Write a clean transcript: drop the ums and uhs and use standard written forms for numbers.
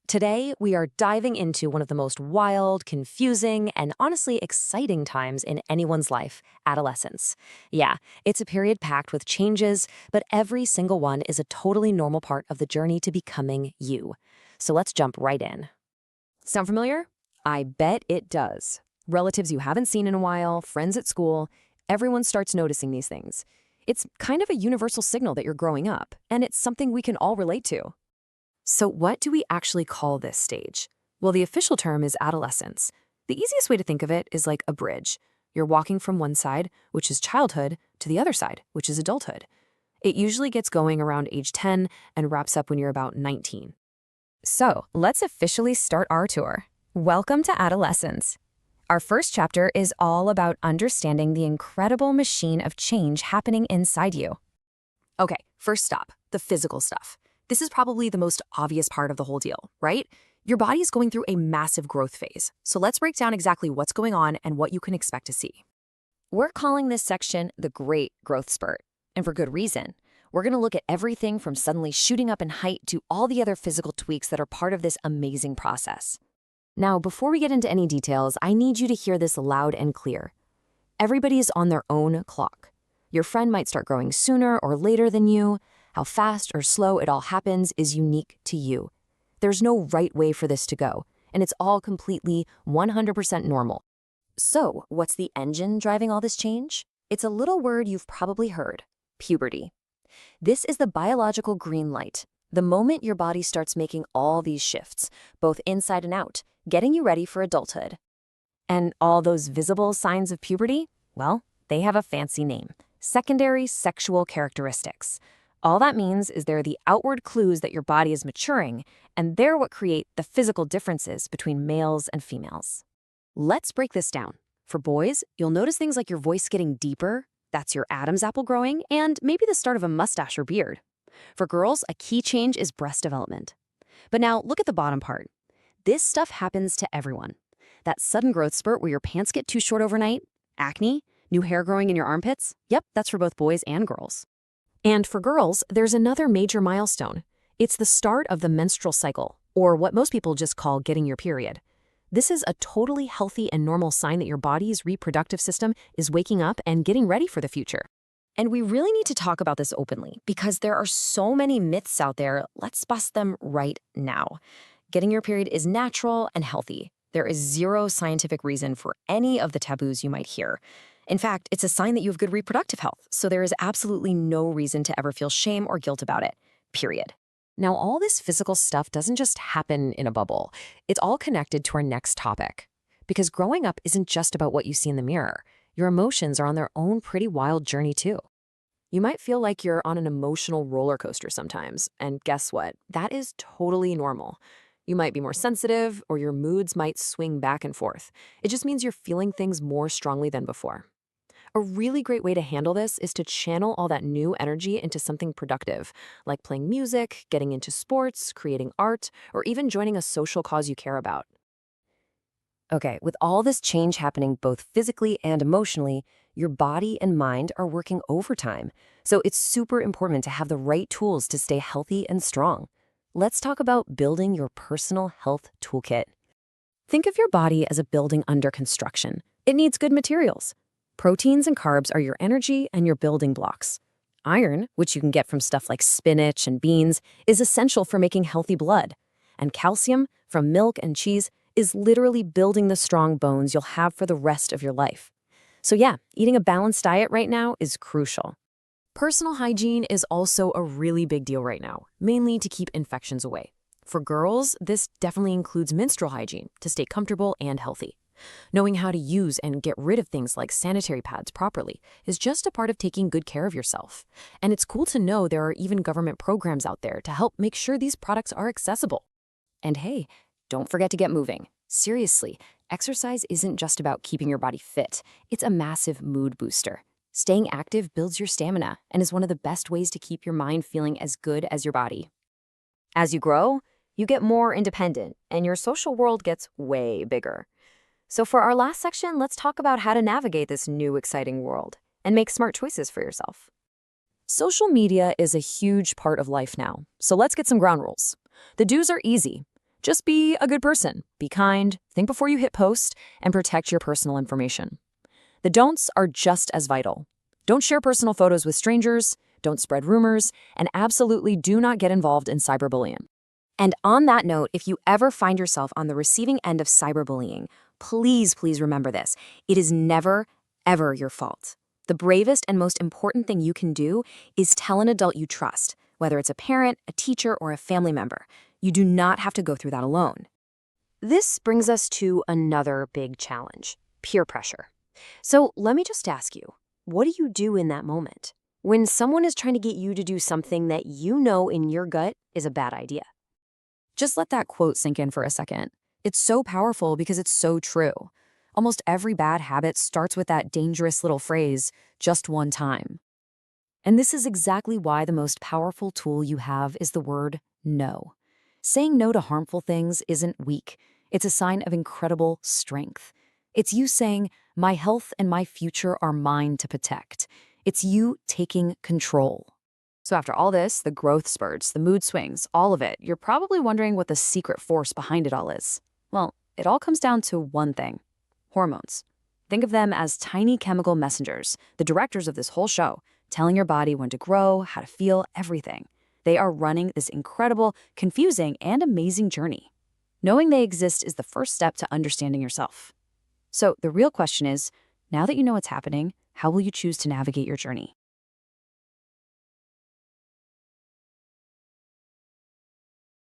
Today, we are diving into one of the most wild, confusing, and honestly exciting times in anyone's life, adolescence. Yeah, it's a period packed with changes, but every single one is a totally normal part of the journey to becoming you. So let's jump right in. Sound familiar? I bet it does. Relatives you haven't seen in a while, friends at school, everyone starts noticing these things. It's kind of a universal signal that you're growing up, and it's something we can all relate to. So what do we actually call this stage? Well, the official term is adolescence. The easiest way to think of it is like a bridge. You're walking from one side, which is childhood, to the other side, which is adulthood. It usually gets going around age 10 and wraps up when you're about 19. So let's officially start our tour. Welcome to Adolescence. Our first chapter is all about understanding the incredible machine of change happening inside you. Okay, first stop, the physical stuff. This is probably the most obvious part of the whole deal, right? Your body is going through a massive growth phase. So let's break down exactly what's going on and what you can expect to see. We're calling this section the Great Growth Spurt, and for good reason. We're going to look at everything from suddenly shooting up in height to all the other physical tweaks that are part of this amazing process. Now, before we get into any details, I need you to hear this loud and clear. Everybody is on their own clock. Your friend might start growing sooner or later than you. How fast or slow it all happens is unique to you. There's no right way for this to go, and it's all completely 100% normal. So, what's the engine driving all this change? It's a little word you've probably heard: puberty. This is the biological green light, the moment your body starts making all these shifts, both inside and out, getting you ready for adulthood. And all those visible signs of puberty? Well, they have a fancy name: secondary sexual characteristics. All that means is they're the outward clues that your body is maturing, and they're what create the physical differences between males and females. Let's break this down. For boys, you'll notice things like your voice getting deeper, that's your Adam's apple growing, and maybe the start of a mustache or beard. For girls, a key change is breast development. But now, look at the bottom part. This stuff happens to everyone. That sudden growth spurt where your pants get too short overnight, acne, new hair growing in your armpits, yep, that's for both boys and girls. And for girls, there's another major milestone. It's the start of the menstrual cycle, or what most people just call getting your period. This is a totally healthy and normal sign that your body's reproductive system is waking up and getting ready for the future. And we really need to talk about this openly because there are so many myths out there. Let's bust them right now. Getting your period is natural and healthy. There is zero scientific reason for any of the taboos you might hear. In fact, it's a sign that you have good reproductive health, so there is absolutely no reason to ever feel shame or guilt about it, period. Now, all this physical stuff doesn't just happen in a bubble. It's all connected to our next topic. Because growing up isn't just about what you see in the mirror. Your emotions are on their own pretty wild journey, too. You might feel like you're on an emotional roller coaster sometimes, and guess what? That is totally normal. You might be more sensitive, or your moods might swing back and forth. It just means you're feeling things more strongly than before. A really great way to handle this is to channel all that new energy into something productive, like playing music, getting into sports, creating art, or even joining a social cause you care about. Okay, with all this change happening both physically and emotionally, your body and mind are working overtime. So it's super important to have the right tools to stay healthy and strong. Let's talk about building your personal health toolkit. Think of your body as a building under construction. It needs good materials. Proteins and carbs are your energy and your building blocks. Iron, which you can get from stuff like spinach and beans, is essential for making healthy blood. And calcium, from milk and cheese, is literally building the strong bones you'll have for the rest of your life. So yeah, eating a balanced diet right now is crucial. Personal hygiene is also a really big deal right now, mainly to keep infections away. For girls, this definitely includes menstrual hygiene to stay comfortable and healthy. Knowing how to use and get rid of things like sanitary pads properly is just a part of taking good care of yourself. And it's cool to know there are even government programs out there to help make sure these products are accessible. And hey, don't forget to get moving. Seriously, exercise isn't just about keeping your body fit. It's a massive mood booster. Staying active builds your stamina and is one of the best ways to keep your mind feeling as good as your body. As you grow, you get more independent, and your social world gets way bigger. So for our last section, let's talk about how to navigate this new exciting world and make smart choices for yourself. Social media is a huge part of life now, so let's get some ground rules. The do's are easy. Just be a good person, be kind, think before you hit post, and protect your personal information. The don'ts are just as vital. Don't share personal photos with strangers, don't spread rumors, and absolutely do not get involved in cyberbullying. And on that note, if you ever find yourself on the receiving end of cyberbullying, please remember this. It is never, ever your fault. The bravest and most important thing you can do is tell an adult you trust, whether it's a parent, a teacher, or a family member. You do not have to go through that alone. This brings us to another big challenge, peer pressure. So let me just ask you, what do you do in that moment? When someone is trying to get you to do something that you know in your gut is a bad idea. Just let that quote sink in for a second. It's so powerful because it's so true. Almost every bad habit starts with that dangerous little phrase, just one time. And this is exactly why the most powerful tool you have is the word no. Saying no to harmful things isn't weak. It's a sign of incredible strength. It's you saying, my health and my future are mine to protect. It's you taking control. So after all this, the growth spurts, the mood swings, all of it, you're probably wondering what the secret force behind it all is. Well, it all comes down to one thing: hormones. Think of them as tiny chemical messengers, the directors of this whole show, telling your body when to grow, how to feel, everything. They are running this incredible, confusing, and amazing journey. Knowing they exist is the first step to understanding yourself. So the real question is, now that you know what's happening, how will you choose to navigate your journey?